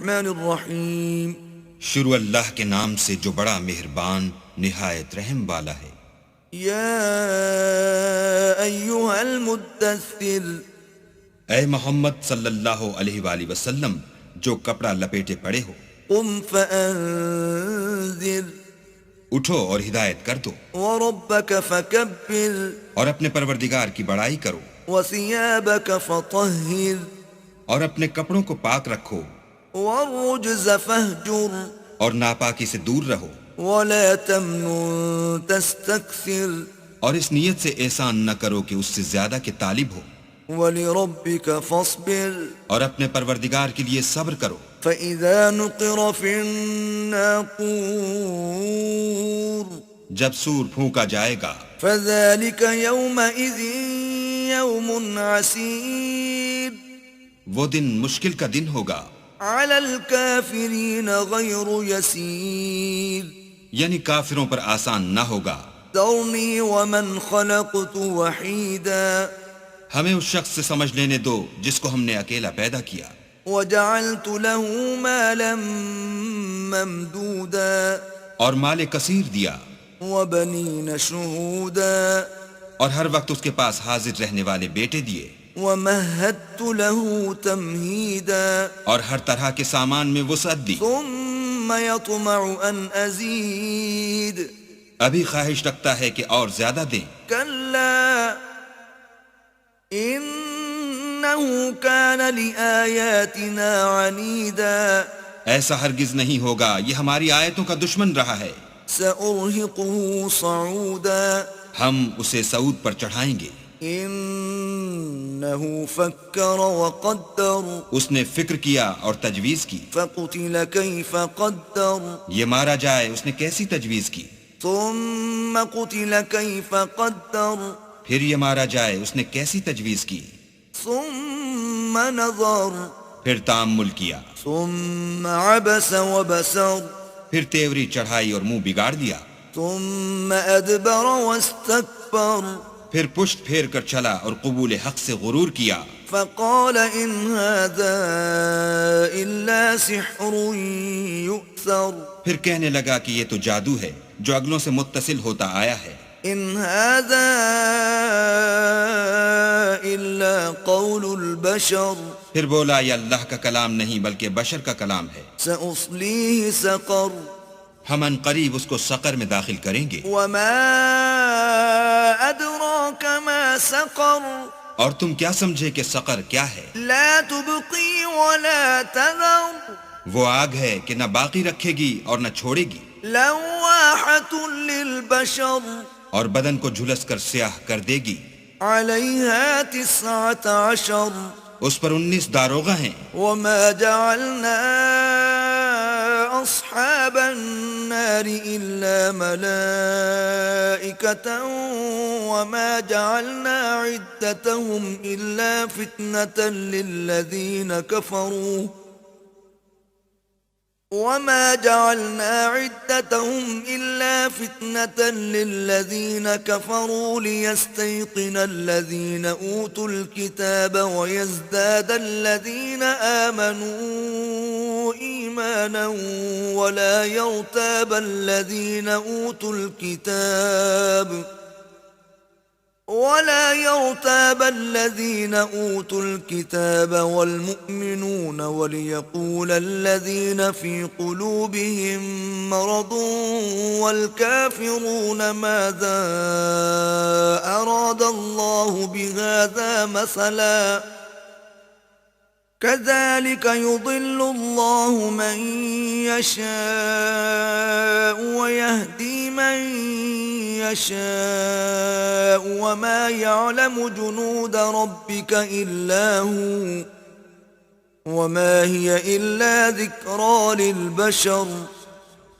الرحمن الرحیم. شروع اللہ کے نام سے جو بڑا مہربان نہایت رحم والا ہے. یا ایھا المدثر، اے محمد صلی اللہ علیہ وآلہ وسلم جو کپڑا لپیٹے پڑے ہو، قم فانذر، اٹھو اور ہدایت کر دو، وربک فکبر، اور اپنے پروردگار کی بڑائی کرو، وثیابک فطہر، اور اپنے کپڑوں کو پاک رکھو، والرجز فاہجر، اور ناپاکی سے دور رہو، ولا تمنن تستکثر، اور اس نیت سے احسان نہ کرو کہ اس سے زیادہ کے طالب ہو، ولربک فاصبر، اور اپنے پروردگار کے لیے صبر کرو. فإذا نقر في الناقور، جب سور پھونکا جائے گا، فذلك يومئذ يوم عسير، وہ دن مشکل کا دن ہوگا، على الكافرين غير يسير، یعنی کافروں پر آسان نہ ہوگا. ذرني ومن خلقت وحيدا، ہمیں اس شخص سے سمجھ لینے دو جس کو ہم نے اکیلا پیدا کیا، وجعلت له مالا ممدودا، اور مال کثیر دیا، وبنين شهودا، اور ہر وقت اس کے پاس حاضر رہنے والے بیٹے دیے، ومهدت له تمهيدا، اور ہر طرح کے سامان میں وسعت دی. ثم يطمع ان ازيد، ابھی خواہش رکھتا ہے کہ اور زیادہ دیں. كلا انه كان لآياتنا عنيدا، ایسا ہرگز نہیں ہوگا، یہ ہماری آیتوں کا دشمن رہا ہے. سأرهقه صعودا، ہم اسے سعود پر چڑھائیں گے. انه فكر وقدر، اس نے فکر کیا اور تجویز کی. فقتل كيف قدر، یہ مارا جائے اس نے کیسی تجویز کی. ثم قتل كيف قدر، پھر یہ مارا جائے اس نے کیسی تجویز کی. ثم نظر، پھر تأمل کیا، ثم عبس وبسر، پھر تیوری چڑھائی اور منہ بگاڑ دیا، ثم ادبر واستكبر، پھر پشت پھیر کر چلا اور قبول حق سے غرور کیا. فقال ان هذا الا سحر يؤثر، پھر کہنے لگا کہ یہ تو جادو ہے جو اگلوں سے متصل ہوتا آیا ہے. ان هذا الا قول البشر، پھر بولا یہ اللہ کا کلام نہیں بلکہ بشر کا کلام ہے. سأصليه سقر، ہم ان قریب اس کو سقر میں داخل کریں گے. وما ادراك ما سقر، اور تم کیا سمجھے کہ سقر کیا ہے؟ لا تبقي ولا تذر، وہ آگ ہے کہ نہ باقی رکھے گی اور نہ چھوڑے گی، لواحة للبشر، اور بدن کو جھلس کر سیاہ کر دے گی. عليها 19، اس پر 19 داروغہ ہیں. وما جعلنا أصحاب النار إلا ملائكة وما جعلنا عدتهم إلا فتنة للذين كفروا وما جعلنا عدتهم إلا فتنة للذين كفروا ليستيقن الذين أوتوا الكتاب ويزداد الذين آمنوا إيمانا ولا يرتاب الذين أوتوا الكتاب والمؤمنون وليقول الذين في قلوبهم مرض والكافرون ماذا أراد الله بهذا مثلا كذلك يضل الله من يشاء ويهدي من يشاء وما يعلم جنود ربك إلا هو وما هي إلا ذكرى للبشر.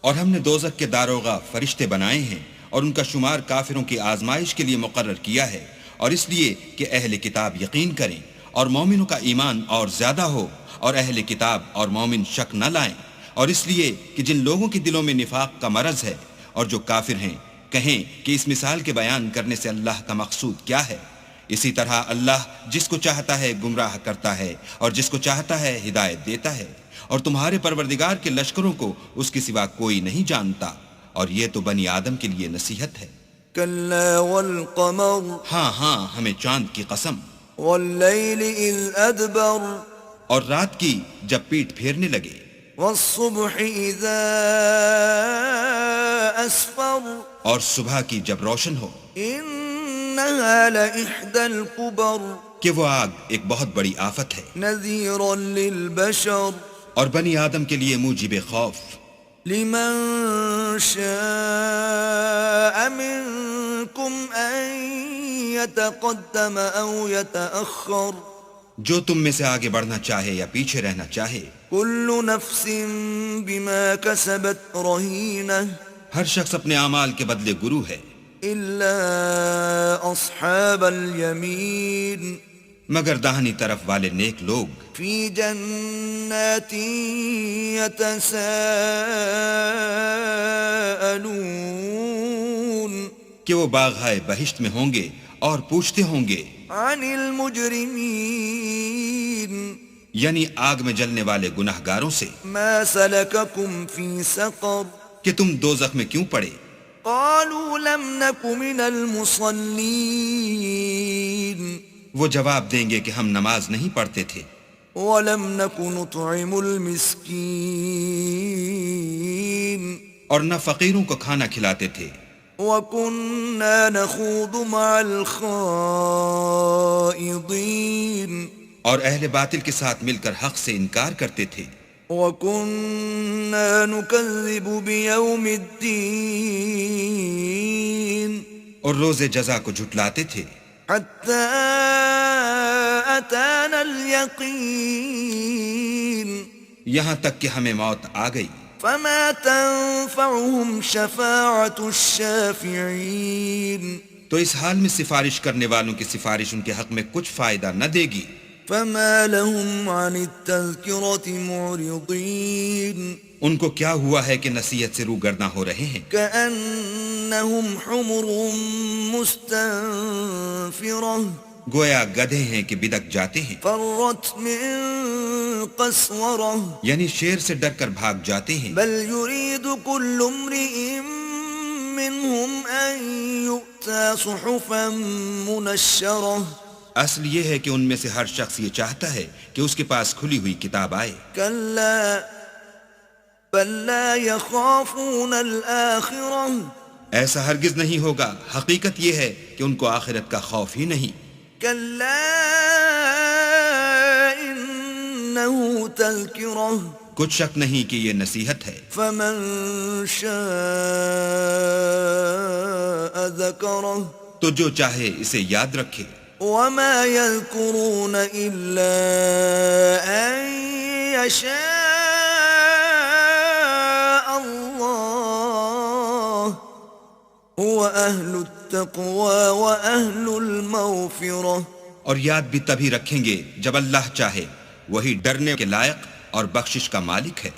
اور ہم نے دوزخ کے داروغہ فرشتے بنائے ہیں اور ان کا شمار کافروں کی آزمائش کے لیے مقرر کیا ہے، اور اس لیے کہ اہل کتاب یقین کریں اور مومنوں کا ایمان اور زیادہ ہو، اور اہل کتاب اور مومن شک نہ لائیں، اور اس لیے کہ جن لوگوں کے دلوں میں نفاق کا مرض ہے اور جو کافر ہیں کہیں کہ اس مثال کے بیان کرنے سے اللہ کا مقصود کیا ہے. اسی طرح اللہ جس کو چاہتا ہے گمراہ کرتا ہے اور جس کو چاہتا ہے ہدایت دیتا ہے. اور تمہارے پروردگار کے لشکروں کو اس کے سوا کوئی نہیں جانتا، اور یہ تو بنی آدم کے لیے نصیحت ہے۔ كلا والقمر ہاں ہاں، ہمیں چاند کی قسم، والليل إذ أدبر اور رات کی جب پیٹ پھیرنے لگے، والصبح إذا أسفر اور صبح کی جب روشن ہو، إنها لإحدى الكبر کہ وہ آگ ایک بہت بڑی آفت ہے، نذيرا للبشر اور بنی آدم کے لیے موجب خوف، لمن شاء منكم أن يتقدم أو يتأخر جو تم میں سے آگے بڑھنا چاہے یا پیچھے رہنا چاہے، كل نفس بما كسبت رهينة ہر شخص اپنے اعمال کے بدلے گرو ہے، إلا أصحاب اليمين مگر داہنی طرف والے نیک لوگ في جنات يتساءلون کہ وہ باغائے بہشت میں ہوں گے اور پوچھتے ہوں گے عن المجرمين یعنی آگ میں جلنے والے گناہ گاروں سے، ما سلككم في سقر کہ تم دوزخ میں کیوں پڑے؟ قالوا لم نك من المصلين وہ جواب دیں گے کہ ہم نماز نہیں پڑھتے تھے، ولم نك نطعم المسكين اور نہ فقیروں کو کھانا کھلاتے تھے، وكنا نخوض مع الخائضين اور اہل باطل کے ساتھ مل کر حق سے انکار کرتے تھے، وكنا نكذب بيوم الدين اور روز جزا کو جھٹلاتے تھے، حتى أتانا اليقين یہاں تک کہ ہمیں موت آ گئی، فما تنفعهم شفاعة الشافعين تو اس حال میں سفارش کرنے والوں کی سفارش ان کے حق میں کچھ فائدہ نہ دے گی۔ فما لهم عن التذكرة معرضين ان کو کیا ہوا ہے کہ نصیحت سے روگرداں ہو رہے ہیں، كأنهم حمر مستنفرة گویا گدھے ہیں کہ بدک جاتے ہیں، فرت من قسورة یعنی شیر سے ڈر کر بھاگ جاتے ہیں، بل يريد كل امرئ منهم أن يؤتى صحفا منشرة اصل یہ ہے کہ ان میں سے ہر شخص یہ چاہتا ہے کہ اس کے پاس کھلی ہوئی کتاب آئے، كلا بل لا يخافون الآخرة ایسا ہرگز نہیں ہوگا، حقیقت یہ ہے کہ ان کو آخرت کا خوف ہی نہیں، كلا إنه تذكرة کچھ شک نہیں کہ یہ نصیحت ہے، فمن شاء ذكره تو جو چاہے اسے یاد رکھے، وما يذكرون إلا أن يشاء الله هو أهل التقوى وأهل المغفرة اور یاد بھی تبھی رکھیں گے جب اللہ چاہے، وہی ڈرنے کے لائق اور بخشش کا مالک ہے۔